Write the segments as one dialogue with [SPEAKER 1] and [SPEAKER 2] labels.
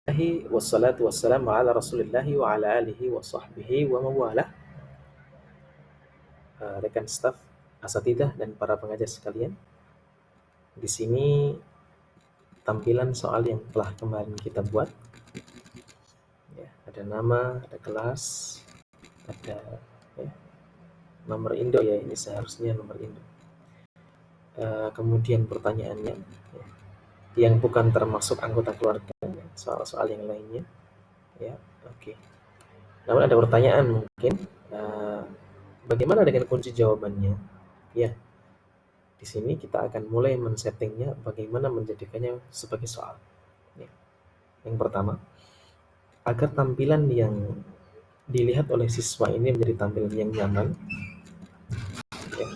[SPEAKER 1] Wassalatu wassalamu ala rasulillahi wa ala alihi wa sahbihi wa mawalah. Rekan staf, asatidah dan para pengajar sekalian, di sini tampilan soal yang telah kemarin kita buat. Ya, ada nama, ada kelas, ada ya, nomor induk ya, ini seharusnya nomor induk. Kemudian pertanyaannya ya, yang bukan termasuk anggota keluarga, ya, soal-soal yang lainnya. Ya, oke. Namun ada pertanyaan mungkin, bagaimana dengan kunci jawabannya? Ya, di sini kita akan mulai men-settingnya bagaimana menjadikannya sebagai soal. Ya. Yang pertama, agar tampilan yang dilihat oleh siswa ini menjadi tampilan yang nyaman, ya,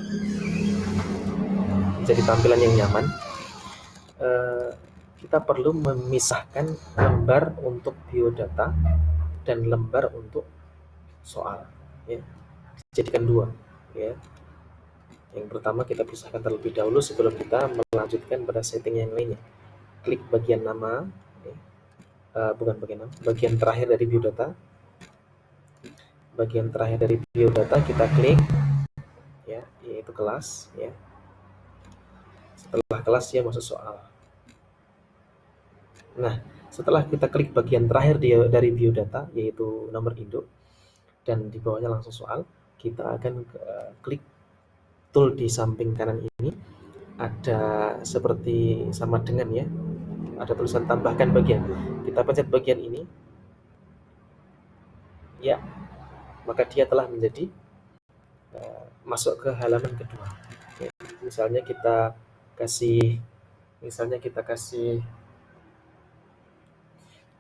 [SPEAKER 1] menjadi tampilan yang nyaman, kita perlu memisahkan lembar untuk biodata dan lembar untuk soal. Ya. Jadikan dua. Ya. Yang pertama kita pisahkan terlebih dahulu sebelum kita melanjutkan pada setting yang lainnya. Klik bagian nama, ya. Bukan bagian nama, bagian terakhir dari biodata. Bagian terakhir dari biodata kita klik, ya, yaitu kelas. Ya. Setelah kelas dia masuk soal. Nah, setelah kita klik bagian terakhir dari biodata, yaitu nomor induk, dan di bawahnya langsung soal, kita akan klik tool di samping kanan ini. Ada seperti sama dengan ya, ada tulisan tambahkan bagian. Kita pencet bagian ini, ya, maka dia telah menjadi masuk ke halaman kedua. Ya, misalnya kita kasih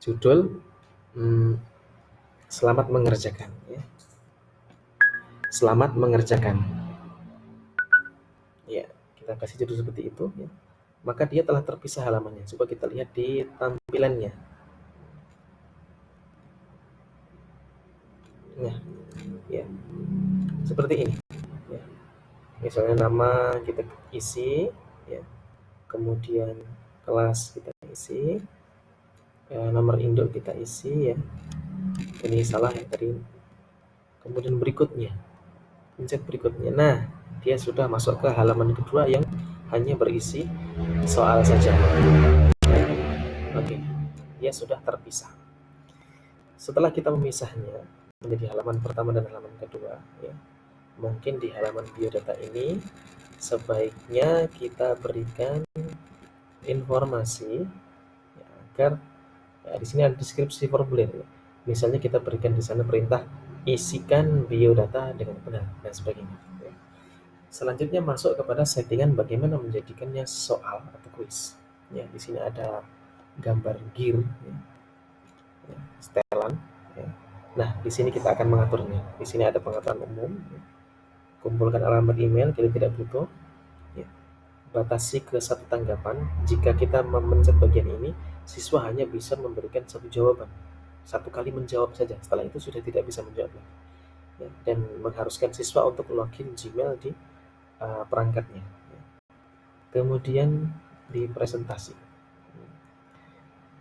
[SPEAKER 1] judul selamat mengerjakan. Ya. Selamat mengerjakan. Ya, kita kasih judul seperti itu. Ya. Maka dia telah terpisah halamannya. Coba kita lihat di tampilannya. Nah, ya, seperti ini. Ya. Misalnya nama kita isi, ya. Kemudian kelas kita isi, nomor induk kita isi, ya. Ini salah ya tadi. Kemudian berikutnya, pencet berikutnya. Nah, dia sudah masuk ke halaman kedua yang hanya berisi soal saja. Oke, dia sudah terpisah. Setelah kita memisahnya menjadi halaman pertama dan halaman kedua, ya, mungkin di halaman biodata ini sebaiknya kita berikan informasi, ya, agar di sini ada deskripsi formulir. Ya. Misalnya kita berikan di sana perintah isikan biodata dengan benar dan sebagainya. Ya. Selanjutnya masuk kepada settingan bagaimana menjadikannya soal atau kuis. Ya, di sini ada gambar gear, ya, setelan. Ya. Nah, di sini kita akan mengaturnya. Di sini ada pengaturan umum. Ya. Kumpulkan alamat email kita tidak butuh. Ya. Batasi ke satu tanggapan. Jika kita memencet bagian ini, siswa hanya bisa memberikan satu jawaban. Satu kali menjawab saja. Setelah itu sudah tidak bisa menjawab lagi. Ya. Dan mengharuskan siswa untuk login Gmail di perangkatnya. Ya. Kemudian di presentasi.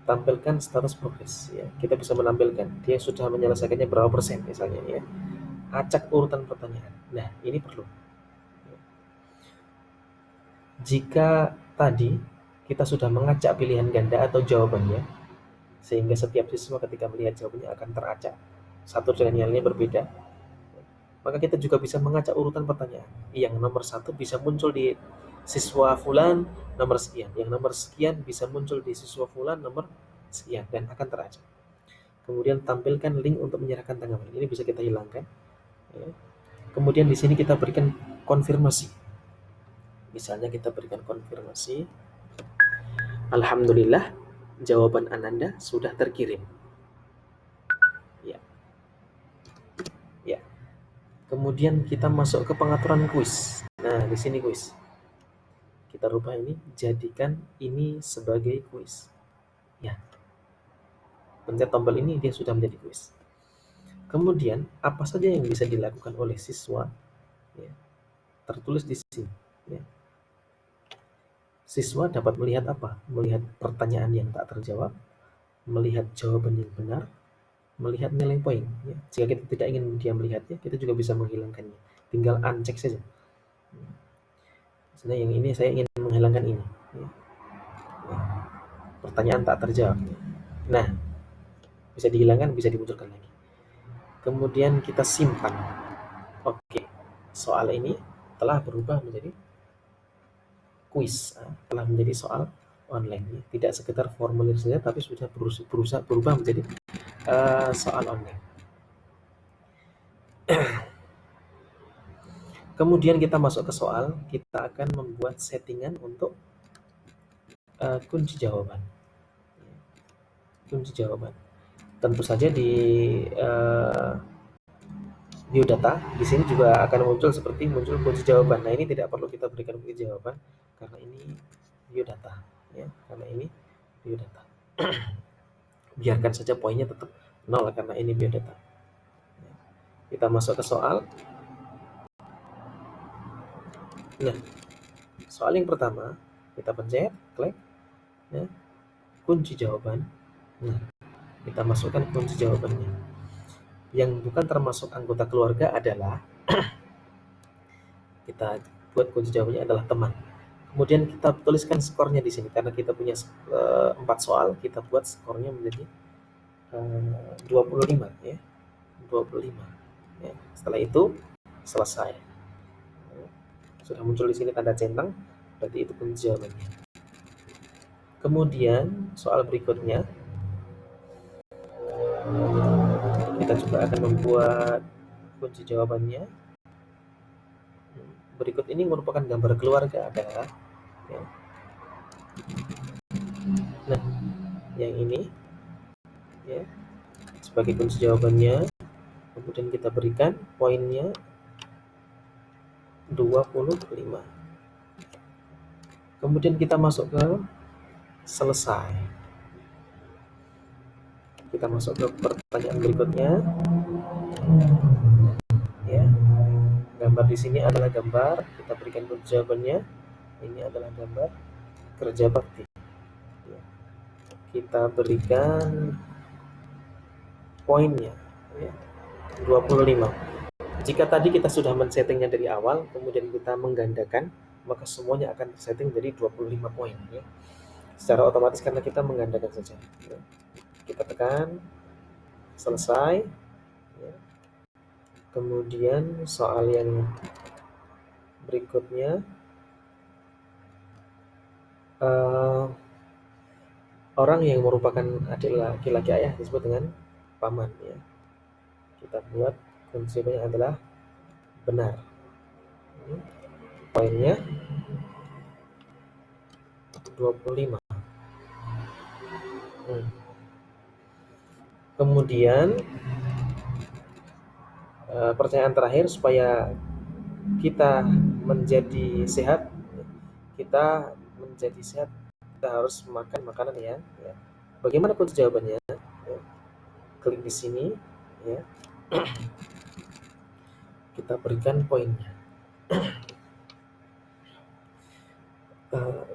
[SPEAKER 1] Tampilkan status progres. Ya. Kita bisa menampilkan dia sudah menyelesaikannya berapa persen misalnya. Ya. Acak urutan pertanyaan. Nah, ini perlu. Jika tadi kita sudah mengacak pilihan ganda atau jawabannya, sehingga setiap siswa ketika melihat jawabannya akan teracak, satu dengan yang lainnya berbeda, maka kita juga bisa mengacak urutan pertanyaan. Yang nomor satu bisa muncul di siswa fulan nomor sekian, yang nomor sekian bisa muncul di siswa fulan nomor sekian, dan akan teracak. Kemudian tampilkan link untuk menyerahkan tanggapan. Ini bisa kita hilangkan. Ya. Kemudian di sini kita berikan konfirmasi. Misalnya kita berikan konfirmasi, alhamdulillah jawaban Ananda sudah terkirim. Ya. Ya. Kemudian kita masuk ke pengaturan kuis. Nah, di sini kuis. Kita rubah ini, jadikan ini sebagai kuis. Ya. Pencet tombol ini dia sudah menjadi kuis. Kemudian apa saja yang bisa dilakukan oleh siswa, ya, tertulis di sini. Ya. Siswa dapat melihat apa? Melihat pertanyaan yang tak terjawab, melihat jawaban yang benar, melihat nilai poin. Ya. Jika kita tidak ingin dia melihatnya, kita juga bisa menghilangkannya. Tinggal uncheck saja. Misalnya yang ini saya ingin menghilangkan ini. Ya. Ya. Pertanyaan tak terjawab. Nah, bisa dihilangkan, bisa dimunculkan lagi. Kemudian kita simpan. Oke, soal ini telah berubah menjadi kuis, telah menjadi soal online. Ya. Tidak sekedar formulir saja, tapi sudah berusaha berubah menjadi soal online. Kemudian kita masuk ke soal, kita akan membuat settingan untuk kunci jawaban. Kunci jawaban. Tentu saja di biodata di sini juga akan muncul seperti muncul kunci jawaban. Nah, ini tidak perlu kita berikan kunci jawaban karena ini biodata, ya. Karena ini biodata. Biarkan saja poinnya tetap 0 karena ini biodata. Kita masuk ke soal. Nah, soal yang pertama kita pencet, klik, ya, kunci jawaban. Nah, kita masukkan kunci jawabannya. Yang bukan termasuk anggota keluarga adalah kita buat kunci jawabannya adalah teman. Kemudian kita tuliskan skornya di sini karena kita punya 4 soal, kita buat skornya menjadi 25 ya. 25. Ya. Setelah itu selesai. Sudah muncul di sini tanda centang, berarti itu kunci jawabannya. Kemudian soal berikutnya kita juga akan membuat kunci jawabannya. Berikut ini merupakan gambar keluarga adalah ya. Nah, yang ini ya sebagai kunci jawabannya. Kemudian kita berikan poinnya 25. Kemudian kita masuk ke selesai. Kita masuk ke pertanyaan berikutnya. Ya. Gambar di sini adalah gambar, kita berikan kunci jawabannya. Ini adalah gambar kerja bakti. Ya. Kita berikan poinnya ya, 25. Jika tadi kita sudah men-settingnya dari awal, kemudian kita menggandakan, maka semuanya akan tersetting jadi 25 poin ya. Secara otomatis karena kita menggandakan saja. Ya. Kita tekan selesai. Ya. Kemudian soal yang berikutnya, orang yang merupakan adik laki-laki ayah disebut dengan paman ya. Kita buat konsepnya adalah benar. Poinnya 25. Kemudian pertanyaan terakhir supaya kita menjadi sehat, kita harus makan makanan ya. Bagaimana kunci jawabannya? Ya. Klik di sini ya. Kita berikan poinnya.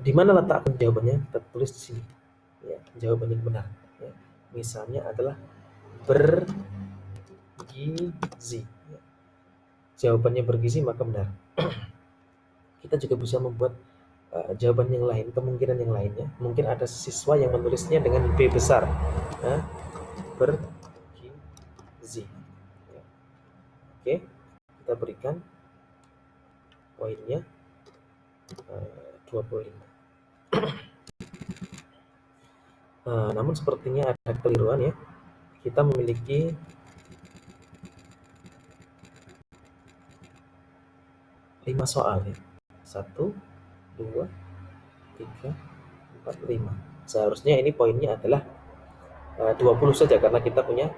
[SPEAKER 1] Di mana letak kunci jawabannya? Kita tulis di sini. Ya, jawaban yang benar. Ya. Misalnya adalah bergizi. Ya. Jawabannya bergizi maka benar. Kita juga bisa membuat jawaban yang lain, kemungkinan yang lainnya. Mungkin ada siswa yang menulisnya dengan B besar. Bergizi. Ya. Oke, kita berikan poinnya 25. Namun sepertinya ada kekeliruan ya. Kita memiliki 5 soal ya. 1, 2, 3, 4, 5. Seharusnya ini poinnya adalah 20 saja karena kita punya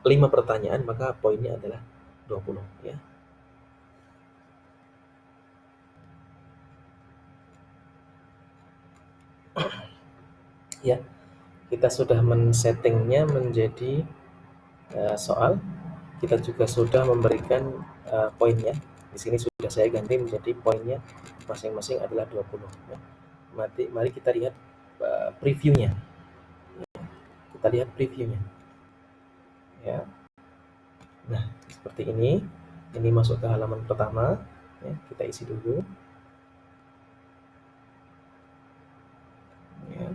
[SPEAKER 1] 5 pertanyaan, maka poinnya adalah 20 ya. Ya, kita sudah men-settingnya menjadi soal. Kita juga sudah memberikan poinnya. Di sini sudah saya ganti menjadi poinnya masing-masing adalah 20 ya. Mari kita lihat previewnya. Kita lihat previewnya. Ya. Nah, seperti ini. Ini masuk ke halaman pertama. Ya, kita isi dulu. Ya.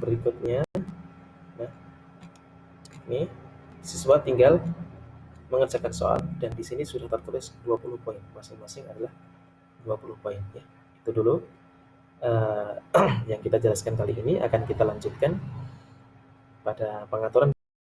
[SPEAKER 1] Berikutnya, nah, ini siswa tinggal mengerjakan soal dan di sini sudah tertulis 20 poin. Masing-masing adalah 20 poin. Ya, itu dulu yang kita jelaskan kali ini. Akan kita lanjutkan pada pengaturan